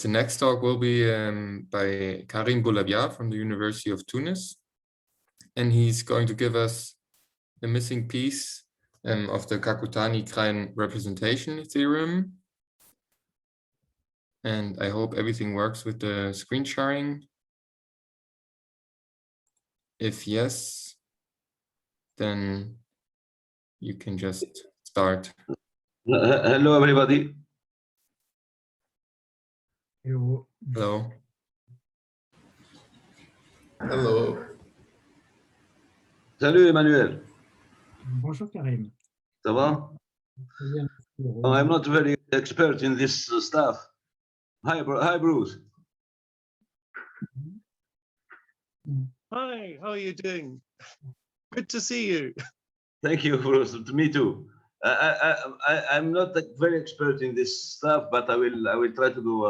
the next talk will be by Karim Boulabiar from the University of Tunis. And he's going to give us the missing piece of the Kakutani-Krein Representation Theorem. And I hope everything works with the screen sharing. If yes, then you can just start. Hello, everybody. Hello. Hello. Salut, Emmanuel. Bonjour, Karim. Ça va? Oh, I'm not very expert in this stuff. Hi, Bruce. Hi, how are you doing? Good to see you. Thank you, Bruce. Me too. I'm not very expert in this stuff, but I will try to do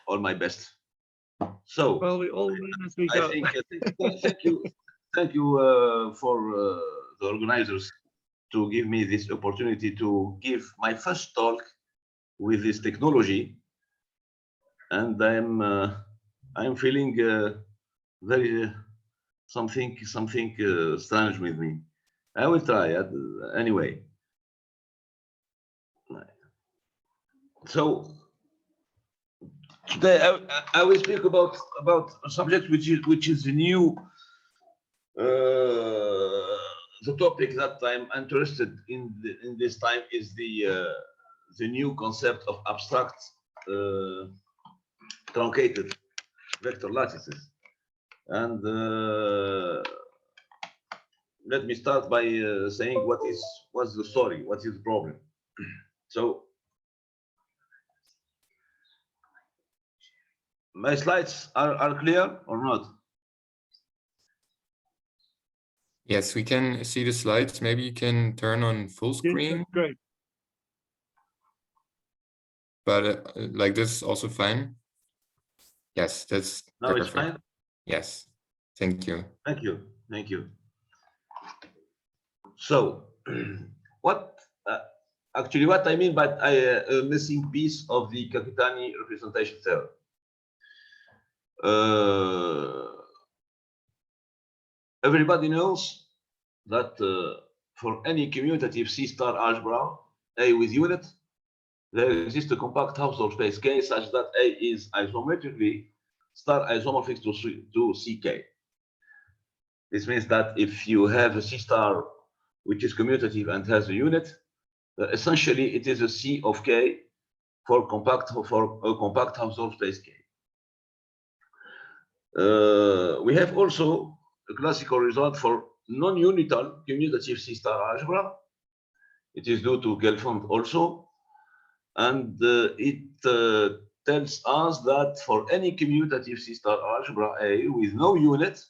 all my best. So, well, we all learn as we go. I think thank you for the organizers to give me this opportunity to give my first talk with this technology, and I'm feeling very something strange with me. I will try anyway. So today I will speak about a subject which is new. The topic that I'm interested in this time is the new concept of abstract truncated vector lattices. And let me start by saying what's the story, what is the problem. So my slides are clear or not? Yes, we can see the slides. Maybe you can turn on full screen. Yes, great. But like this is also fine. Yes, that's Now perfect. it's fine. Yes, thank you. Thank you. Thank you. So, what I mean by a missing piece of the Kakutani Representation Theorem? Everybody knows that for any commutative C-star algebra, A with unit, there exists a compact Hausdorff space K such that A is isometrically star isomorphic to CK. This means that if you have a C-star which is commutative and has a unit, essentially it is a C of K for a compact Hausdorff space K. We have also a classical result for non-unital commutative C-star algebra. It is due to Gelfand also, and it tells us that for any commutative C-star algebra A with no unit,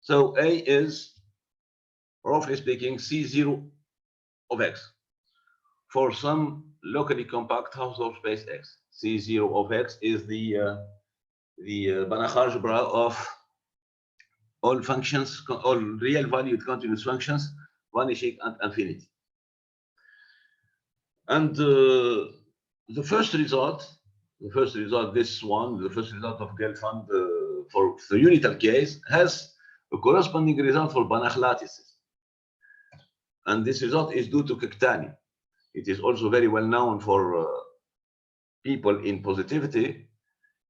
so A is, roughly speaking, C0 of X for some locally compact Hausdorff space X. C0 of X is the Banach algebra of all functions, all real valued continuous functions vanishing at infinity. And the first result, this one, the first result of Gelfand for the unital case has a corresponding result for Banach lattices. And this result is due to Kakutani. It is also very well known for people in positivity.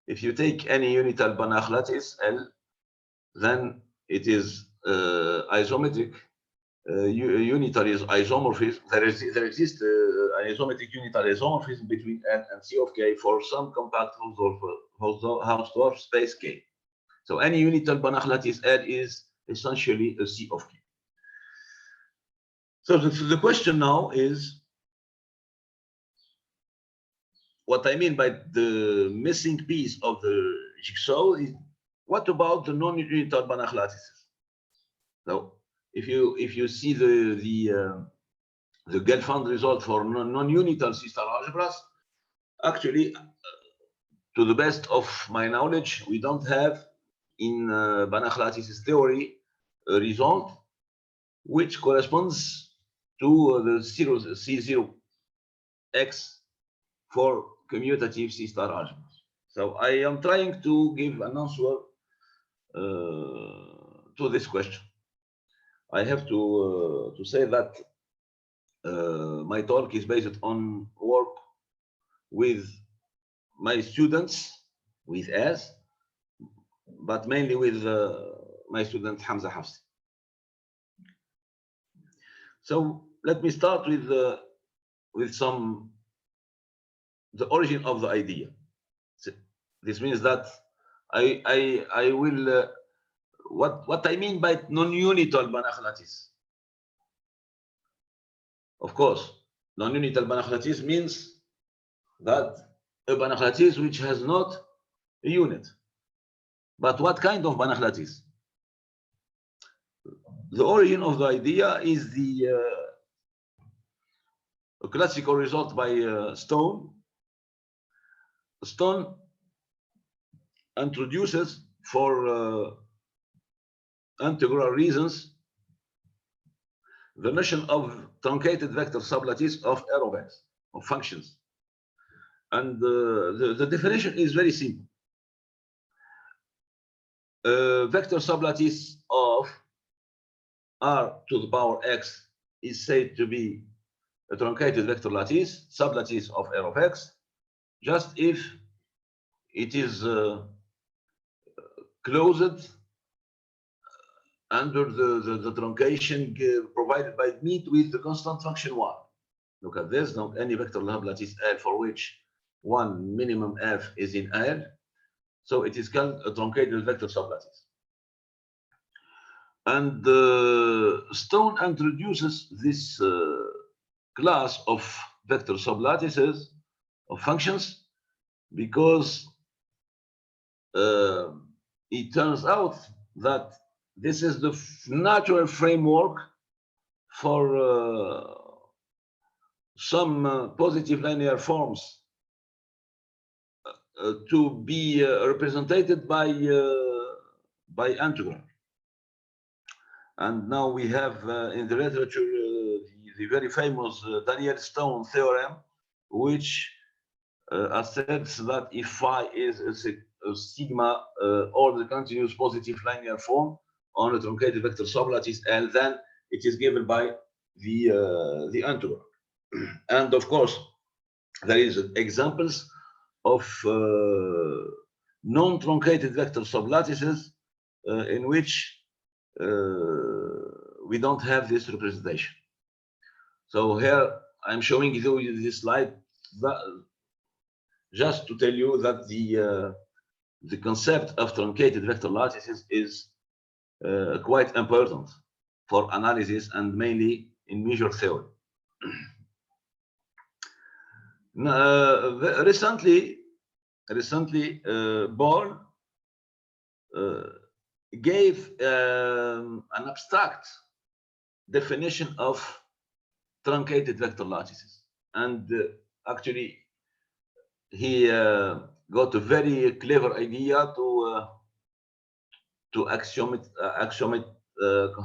If you take any unital Banach lattice L, then it is isometric. Unitary isomorphism. There exists an isometric unitary isomorphism between N and C of K for some compact Hausdorff space K. So any unital Banach lattice L is essentially a C of K. So the question now is, what I mean by the missing piece of the jigsaw is, what about the non-unital Banach lattices? So if you see the Gelfand result for non-unital C-star algebras, actually, to the best of my knowledge, we don't have in Banach lattices theory a result which corresponds to the C0X for commutative C star algebras. So I am trying to give an answer to this question. I have to say that my talk is based on work with my students, with us, but mainly with my student Hamza Hafsi. So let me start with the origin of the idea. This means that I will what I mean by non-unital Banach lattice. Of course, non-unital Banach lattice means that a Banach lattice which has not a unit. But what kind of Banach lattice? The origin of the idea is the classical result by Stone. Stone introduces for integral reasons the notion of truncated vector sublattice of R of x, of functions. And the definition is very simple. Vector sublattice of R to the power x is said to be a truncated vector lattice, sublattice of R of x, just if it is closed under the truncation provided by meet with the constant function 1. Look at this. Now, any vector lattice L for which one minimum f is in L, so it is called a truncated vector sublattice. And Stone introduces this class of vector sublattices of functions because it turns out that this is the natural framework for some positive linear forms to be represented by integral. And now we have in the literature the very famous Daniel-Stone theorem, which asserts that if phi is a sigma or the continuous positive linear form on a truncated vector sublattice L, then it is given by the integral. And of course, there is examples of non-truncated vector sublattices in which we don't have this representation. So here I'm showing you this slide just to tell you that the concept of truncated vector lattices is quite important for analysis and mainly in measure theory. Recently, Bohr gave an abstract definition of truncated vector lattices, and actually he got a very clever idea to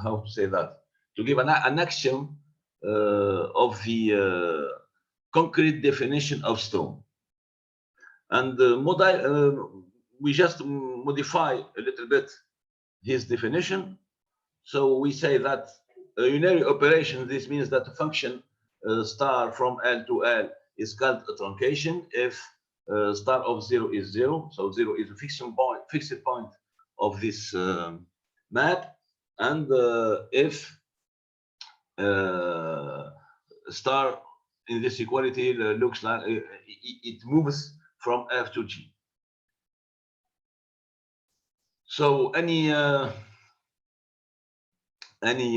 how to say that, to give an axiom of the concrete definition of Stone. And we just modify a little bit his definition. So we say that a unary operation, this means that a function star from L to L is called a truncation if star of 0 is 0. So 0 is a fixed point of this map. And if star in this equality looks like it moves from F to G. So any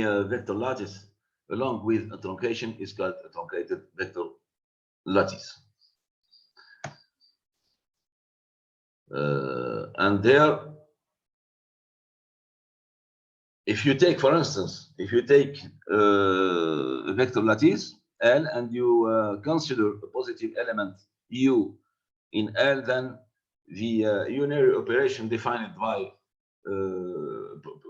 vector lattice along with a truncation is called a truncated vector lattice. And there, if you take, for instance, if you take a vector lattice L and you consider a positive element U in L, then the unary operation defined by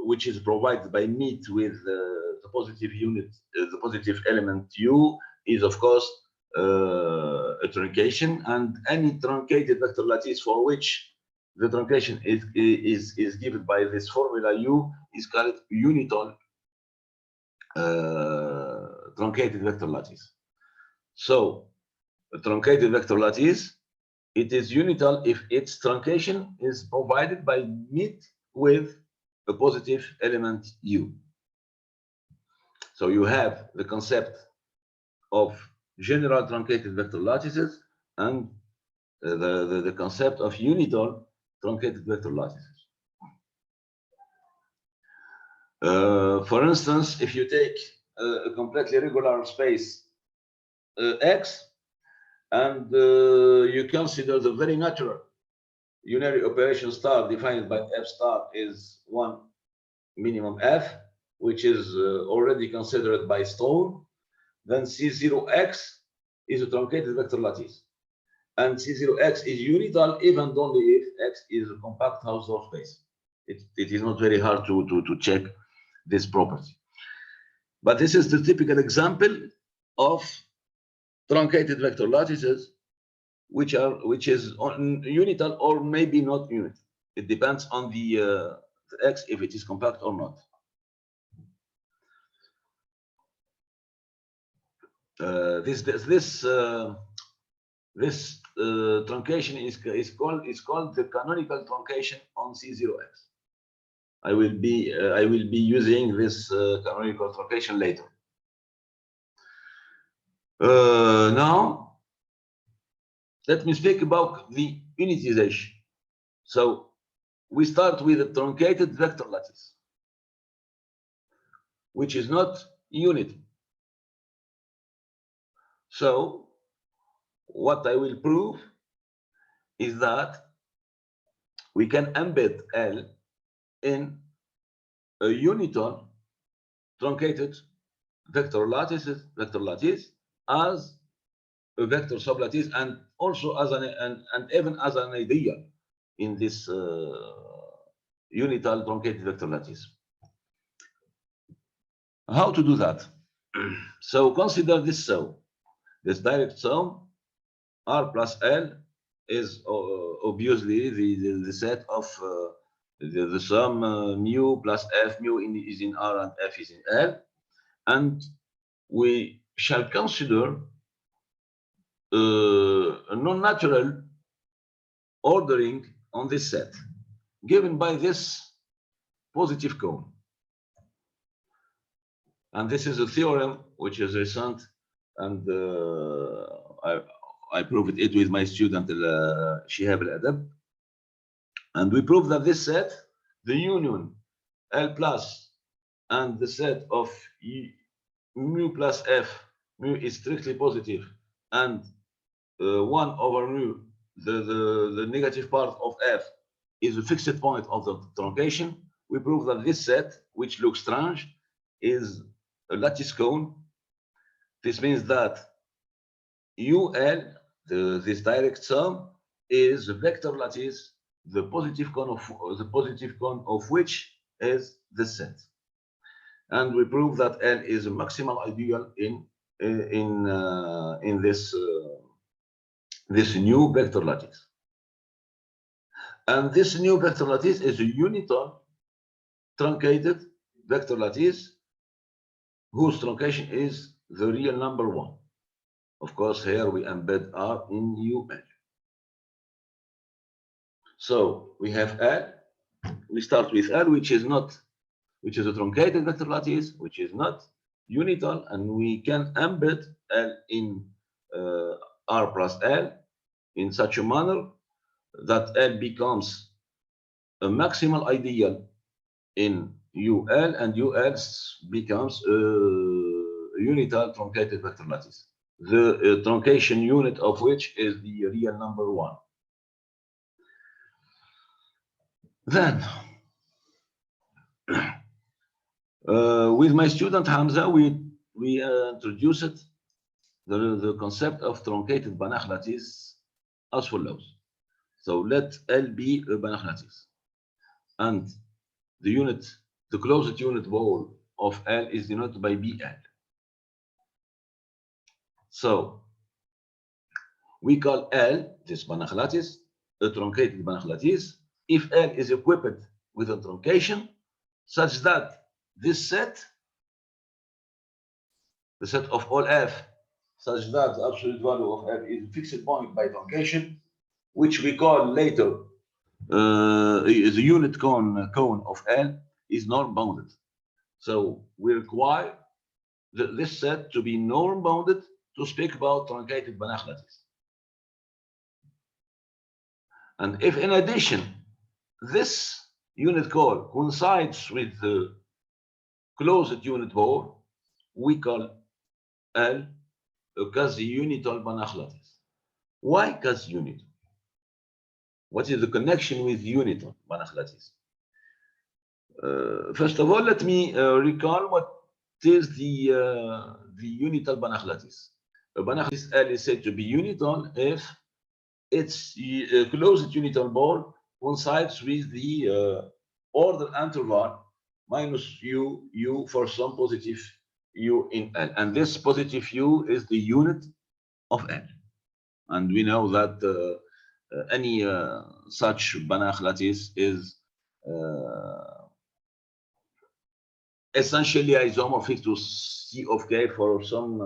which is provided by meet with the positive unit, the positive element U, is of course a truncation, and any truncated vector lattice for which the truncation is given by this formula U is called unital truncated vector lattice. So a truncated vector lattice, it is unital if its truncation is provided by mid with a positive element U. So you have the concept of general truncated vector lattices and the concept of unital truncated vector lattices. For instance, if you take a completely regular space X and you consider the very natural unary operation star defined by F star is 1 minimum F, which is already considered by Stone, then C0X is a truncated vector lattice. And C0X is unital if and only if X is a compact Hausdorff space. It is not very hard to check this property. But this is the typical example of truncated vector lattices, which is unital or maybe not unital. It depends on the X if it is compact or not. This truncation is called the canonical truncation on C0X. I will be using this canonical truncation later. Now let me speak about the unitization. So we start with a truncated vector lattice, which is not unity. So what I will prove is that we can embed L in a unital truncated vector lattice as a vector sublattice, and also as and even as an ideal in this unital truncated vector lattice. How to do that? So consider this sum. This direct sum R plus L is obviously the set of the sum mu plus F. Mu is in R and F is in L, and we shall consider a non-natural ordering on this set given by this positive cone. And this is a theorem which is recent, and I proved it with my student Shihab Al-Adab, and we proved that this set, the union L plus and the set of mu plus F, mu is strictly positive, and 1 over mu, the negative part of F, is a fixed point of the truncation. We prove that this set, which looks strange, is a lattice cone. This means that UL, this direct sum, is a vector lattice, the positive cone of which is the set. And we prove that L is a maximal ideal in this new vector lattice. And this new vector lattice is a unital truncated vector lattice whose truncation is the real number 1. Of course, here we embed R in UL. So we have L. We start with L, which is a truncated vector lattice, which is not unital, and we can embed L in R plus L in such a manner that L becomes a maximal ideal in UL, and UL becomes a unital truncated vector lattice, the truncation unit of which is the real number 1. Then, with my student Hamza, we introduced the concept of truncated Banach lattice as follows. So let L be a Banach lattice, and the closest unit wall of L is denoted by BL. So we call L, this Banach lattice, a truncated Banach lattice, if L is equipped with a truncation such that this set, the set of all F, such that the absolute value of F is a fixed point by truncation, which we call later the unit cone of L is norm bounded. So we require this set to be norm bounded to speak about truncated Banach lattice. And if in addition this unit core coincides with the closed unit bore, we call L a quasi-unital Banach lattice. Why quasi-unital? What is the connection with unital Banach lattice? First of all, let me recall what is the unital Banach lattice. A Banach lattice L is said to be unital if its closed unital bore coincides with the order interval minus u for some positive u in L, and this positive u is the unit of L, and we know that any such Banach lattice is essentially isomorphic to C of K for some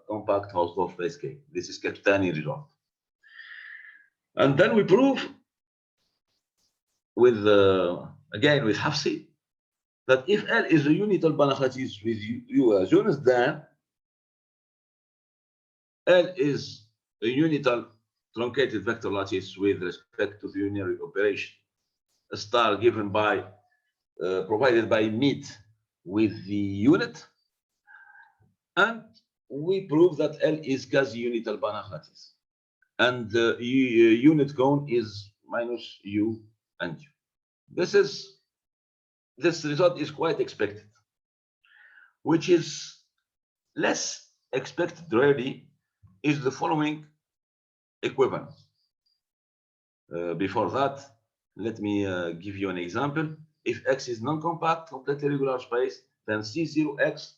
compact Hausdorff base K. This is Kakutani result. And then we prove with again with Hafsi that if L is a unital Banach lattice with U as units, then L is a unital truncated vector lattice with respect to the unary operation, a star given by provided by meet with the unit, and we prove that L is quasi-unital Banach lattice, and the unit cone is minus u and u. This result is quite expected. Which is less expected really is the following equivalence. Before that, let me give you an example. If X is non-compact, completely regular space, then C0X,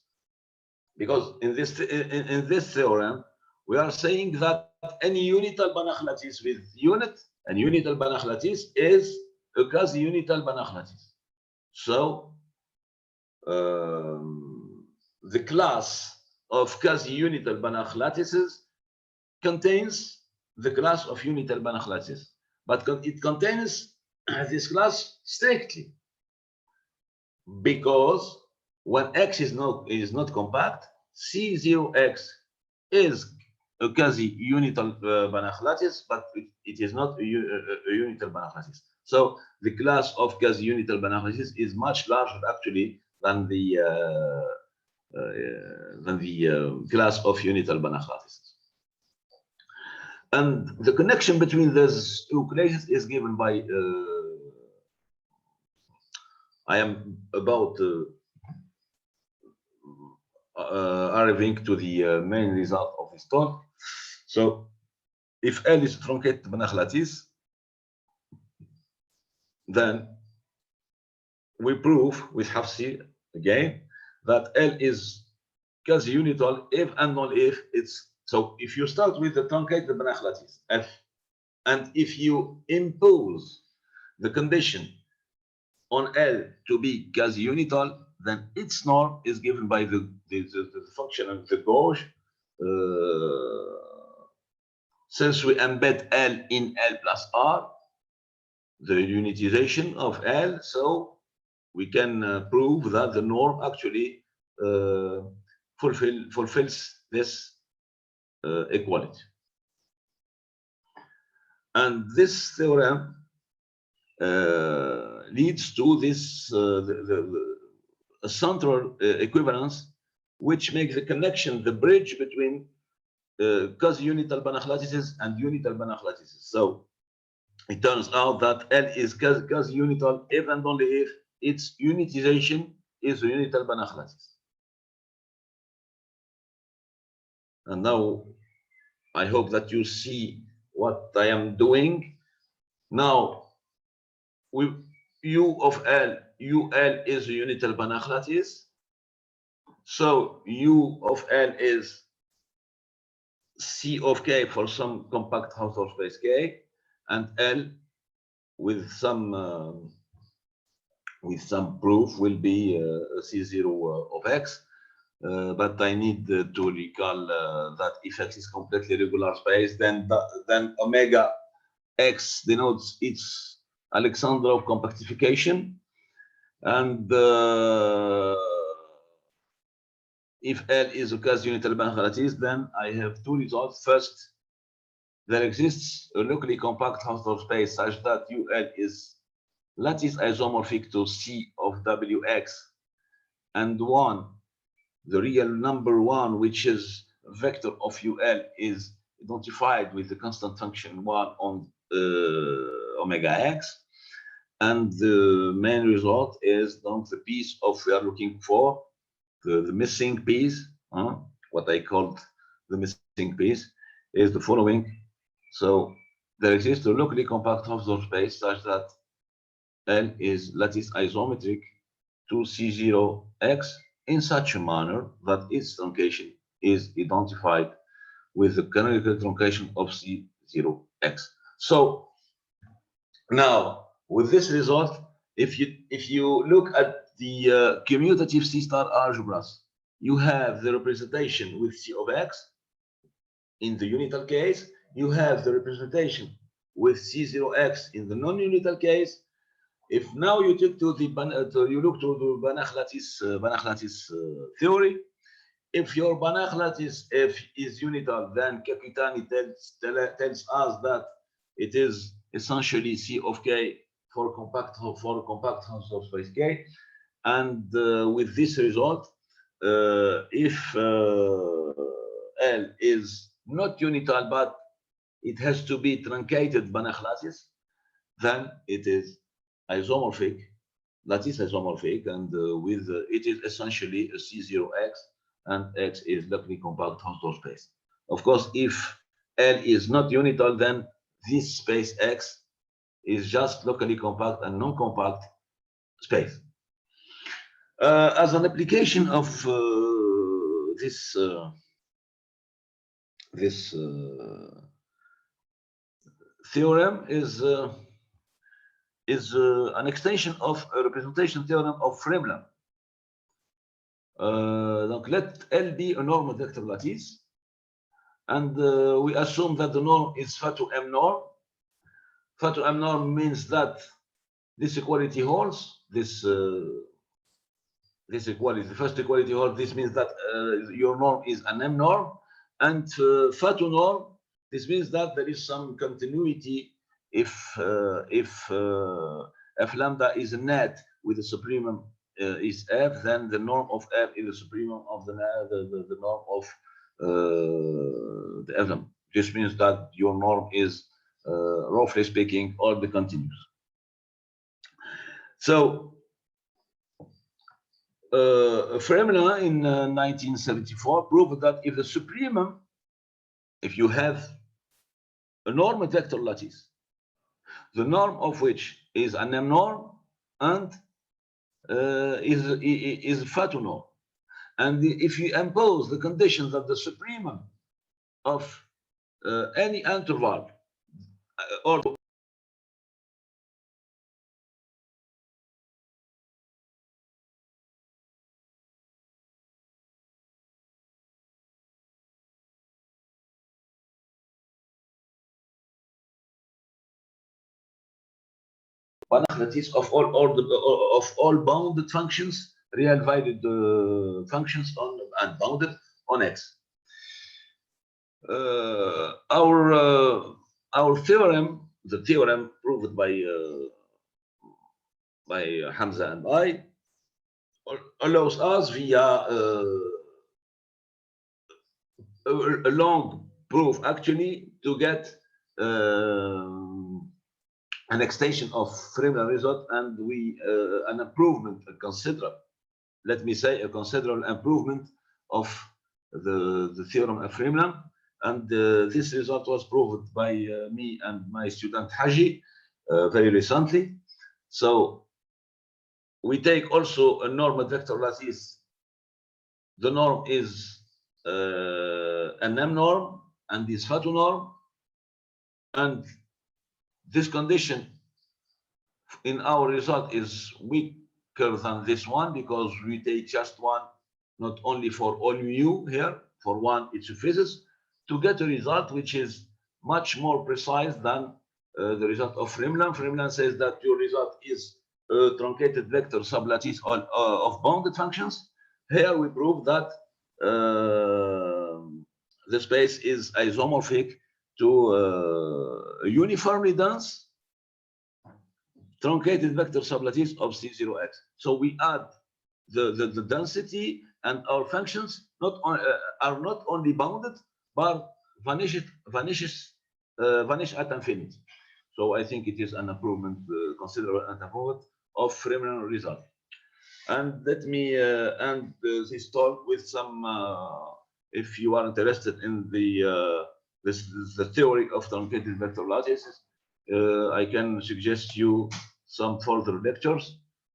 because in this theorem, we are saying that any unital Banach lattice with unit, and unital Banach lattice is a quasi-unital Banach lattice. So the class of quasi-unital Banach lattices contains the class of unital Banach lattices, but it contains this class strictly, because when X is not compact, C0X is a quasi-unital Banach lattice, but it is not a unital Banach lattice. So the class of quasi-unital Banach lattice is much larger actually than the class of unital Banach lattices. And the connection between those two classes is given by I am about arriving to the main result of this talk. So if L is a truncated Banach lattice, then we prove with Hafsi again that L is quasi-unital if and only if it's so. If you start with the truncated Banach lattice F, and if you impose the condition on L to be quasi-unital, then its norm is given by the function of the gauge. Since we embed L in L plus R, the unitization of L, so we can prove that the norm actually fulfills this equality. And this theorem leads to this a central equivalence, which makes the connection, the bridge between quasi-unital Banach lattices and unital Banach lattices. So it turns out that L is quasi-unital if and only if its unitization is a unital Banach lattice. And now I hope that you see what I am doing. Now, U of L, UL is a unital Banach lattice. So U of L is C of K for some compact Hausdorff space K, and L with some proof will be C0 of X. But I need to recall that if X is completely regular space, then omega X denotes its Alexandrov compactification, and if L is a quasi-unital Banach lattice, then I have two results. First, there exists a locally compact Hausdorff space such that UL is lattice isomorphic to C of WX, and one, the real number one, which is a vector of UL, is identified with the constant function 1 on omega X. And the main result is the piece of we are looking for, the missing piece, what I called the missing piece, is the following. So there exists a locally compact Hausdorff space such that L is lattice isometric to C0X in such a manner that its truncation is identified with the canonical truncation of C0X. So now with this result, if you look at the commutative C star algebras, you have the representation with C of X in the unital case, you have the representation with C0X in the non-unital case. If now you take to the you look to the Banach lattice theory, if your Banach lattice F is unital, then Kakutani tells us that it is essentially C of K for compact Hausdorff space K, and with this result, if L is not unital but it has to be truncated Banach lattice, then it is isomorphic, lattice isomorphic, and with it is essentially a C0X, and X is locally compact Hausdorff space. Of course, if L is not unital, then this space X is just locally compact and non-compact space. As an application of this theorem is an extension of a representation theorem of Fremlin. Donc let L be a normal vector lattice, and we assume that the norm is phi to M norm. Phi to M norm means that this equality holds. This equality, the first equality holds. This means that your norm is an M norm, and phi to norm. This means that there is some continuity if f lambda is a net with the supremum is f, then the norm of f is the supremum of the norm of the f. This means that your norm is, roughly speaking, all the continuous. So Fremlin in 1974 proved that if the supremum, if you have a normal vector lattice, the norm of which is an M norm and is phi to norm, and if you impose the condition that the supremum of any interval or Banach lattice of all bounded functions, real valued functions on and bounded on X. Our theorem, the theorem proved by Hamza and I, allows us via a long proof actually to get an extension of Fremlin result, and we an improvement, a considerable, let me say, a considerable improvement of the theorem of Fremlin, and this result was proved by me and my student Haji very recently. So we take also a normal vector lattice. The norm is an M norm, and this Fatou norm, and this condition in our result is weaker than this one because we take just one, not only for all mu here, for one it suffices to get a result which is much more precise than the result of Fremland. Fremland says that your result is a truncated vector sublattice of bounded functions. Here we prove that the space is isomorphic to a uniformly dense truncated vector sublattice of C0x. So we add the density, and our functions are not only bounded, but vanish at infinity. So I think it is an improvement, considerable improvement of Fremland result. And let me end this talk with some, if you are interested in the theory of truncated vector lattices, I can suggest you some further lectures.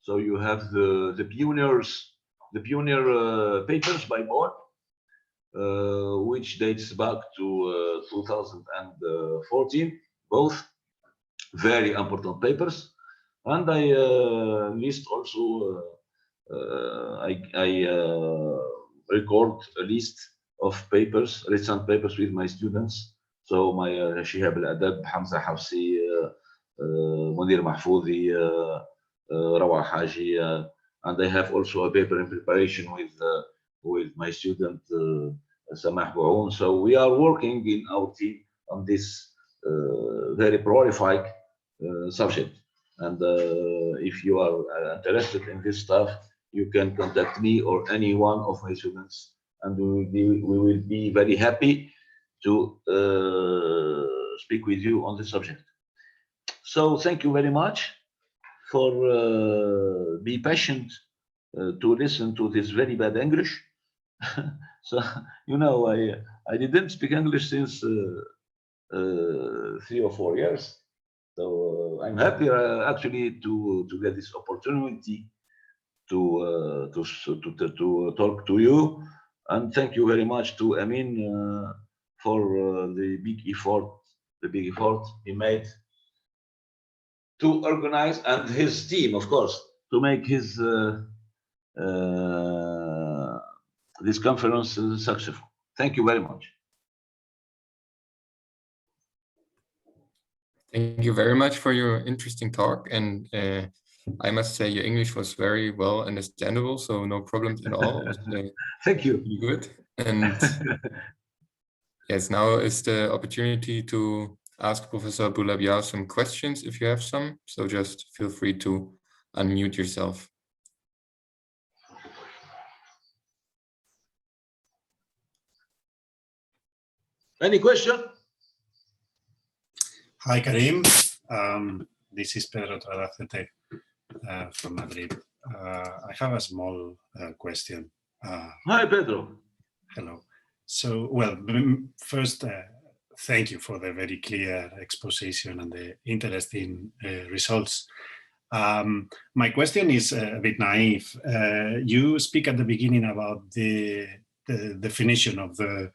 So you have the pioneer papers by Bohr, which dates back to 2014, both very important papers. And I list also, I record a list of papers, recent papers with my students. So my Shihab al-Adab, Hamza Hafsi, Munir Mahfoudi, Rawa Haji, and I have also a paper in preparation with my student Samah Bououn. So we are working in our team on this very prolific subject. And if you are interested in this stuff, you can contact me or any one of my students, and we will be very happy to speak with you on this subject. So thank you very much for be patient to listen to this very bad English. So you know, I didn't speak English since 3 or 4 years. So I'm happy actually to get this opportunity to talk to you, and thank you very much to Amin for the big effort he made to organize, and his team, of course, to make his this conference successful. Thank you very much. Thank you very much for your interesting talk, and I must say your English was very well understandable, so no problems at all. It was, Thank you. really good. And yes, now is the opportunity to ask Professor Boulabiar some questions if you have some. So just feel free to unmute yourself. Any question? Hi, Karim. This is Pedro Tradacete from Madrid. I have a small question. Hi, Pedro. Hello. So, well, first, thank you for the very clear exposition and the interesting results. My question is a bit naive. You speak at the beginning about the definition of the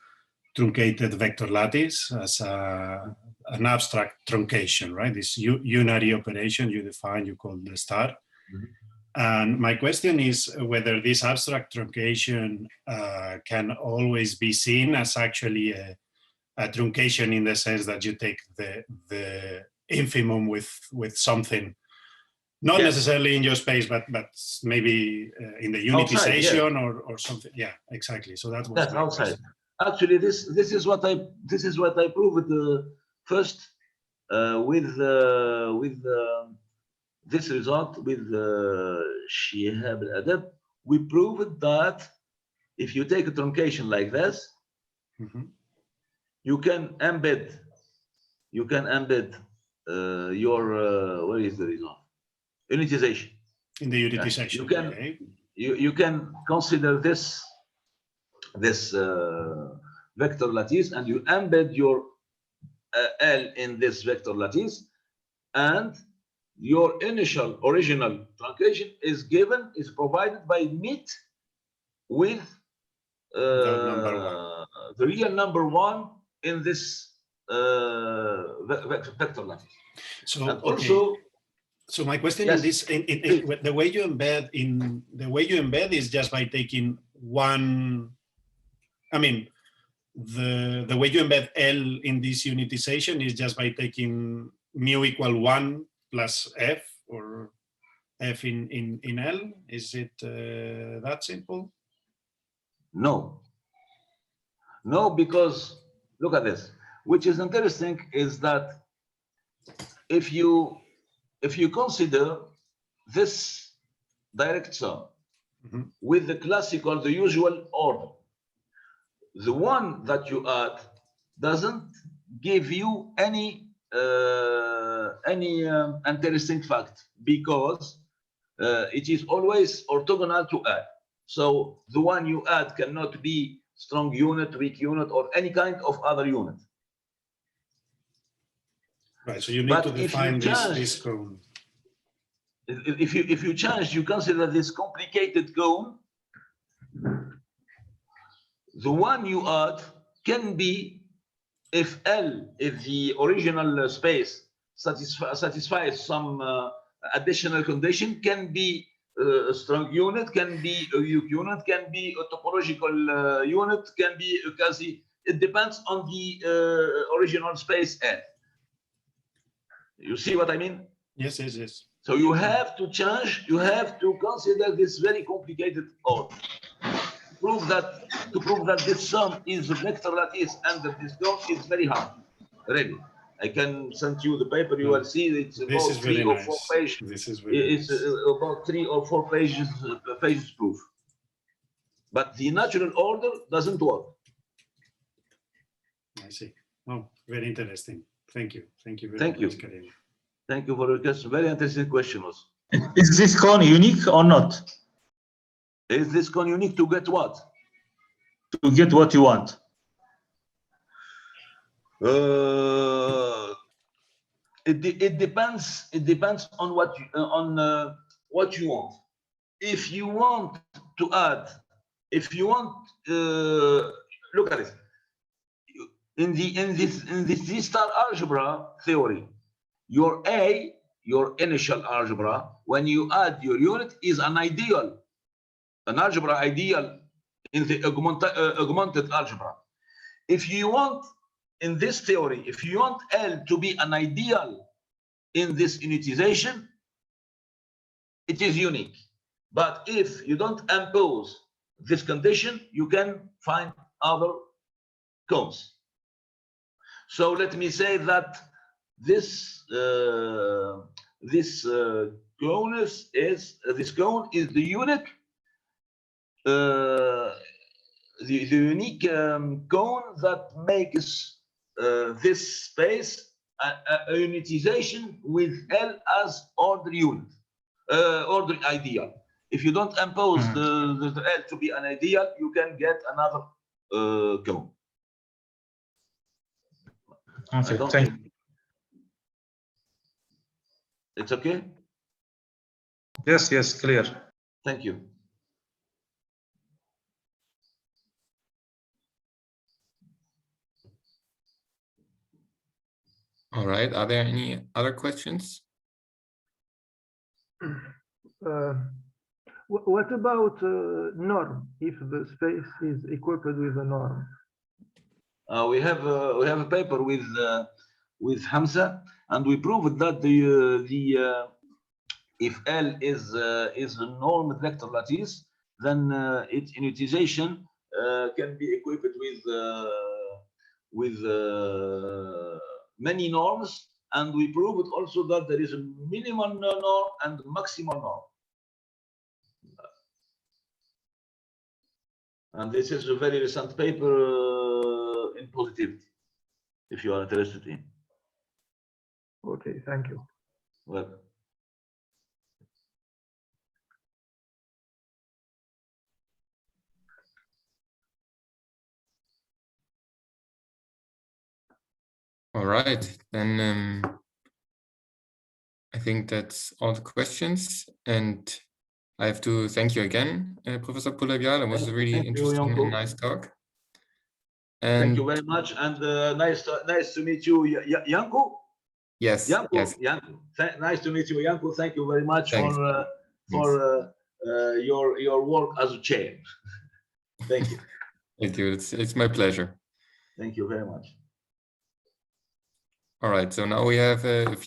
truncated vector lattice as an abstract truncation, right? This unary operation you define, you call the star. Mm-hmm. And my question is whether this abstract truncation can always be seen as actually a truncation in the sense that you take the infimum with something, not necessarily in your space, but maybe in the unitization outside, or something. Yeah, exactly. So that was that's outside. Question. Actually, this is what I proved first with this result with Shihab al-Adab. We proved that if you take a truncation like this, mm-hmm. you can embed your where is the result? Unitization. In the unitization, you can you can consider this vector lattice, and you embed your L in this vector lattice, and your original truncation is provided by MIT with the real number 1 in this vector lattice. So And okay. also, So my question yes, in this, the way you embed is just by taking one. I mean, the way you embed L in this unitization is just by taking mu equal 1 plus F, or F in L. Is it that simple? no, because look at this. Which is interesting is that if you consider this direct sum with the classical, the usual order, the one that you add doesn't give you any interesting fact, because it is always orthogonal to add. So the one you add cannot be strong unit, weak unit, or any kind of other unit. Right. So you need to define this cone. If you change, you consider this complicated cone. The one you add can be, if L, if the original space satisfies some additional condition, can be a strong unit, can be a weak unit, can be a topological unit, can be a quasi. It depends on the original space L. You see what I mean? Yes, yes, yes. So you have to change, you have to consider this very complicated order. To prove that this sum is a vector lattice under this cone is very hard. Really. I can send you the paper, you will see it's about 3 or 4 pages. This is very nice. About 3 or 4 pages proof. But the natural order doesn't work. I see. Oh, very interesting. Thank you. Thank you very much, Karim. Thank you for your question. Very interesting question. Is this cone unique or not? Is this cone unique to get what? To get what you want. It depends. It depends on what you want. If you want to add, look at it. In this Z-star algebra theory, your A, your initial algebra, when you add your unit, is an ideal, an algebra ideal in the augmented algebra. If you want, in this theory, if you want L to be an ideal in this unitization, it is unique. But if you don't impose this condition, you can find other cones. So let me say that this cone is the unique the unique cone that makes this space a unitization with L as order unit, order ideal. If you don't impose the L to be an ideal, you can get another cone. Okay, thank you. It's okay? Yes, yes, clear. Thank you. All right. Are there any other questions? What about norm, if the space is equipped with a norm? We have a paper with Hamza, and we proved that if L is a normed vector lattice, then its unitization can be equipped with many norms, and we proved also that there is a minimal norm and maximal norm. And this is a very recent paper in positivity, if you are interested in. Okay, thank you. Well. All right, then I think that's all the questions, and I have to thank you again, Professor Boulabiar. It was a really interesting and nice talk. And thank you very much, and nice to meet you, Yanko. yes, Yanko, yes, Yanko. Nice to meet you, Yanko. Thank you very much Thanks. for your work as a chair. Thank you. Thank you. It's my pleasure. Thank you very much. All right, so now we have a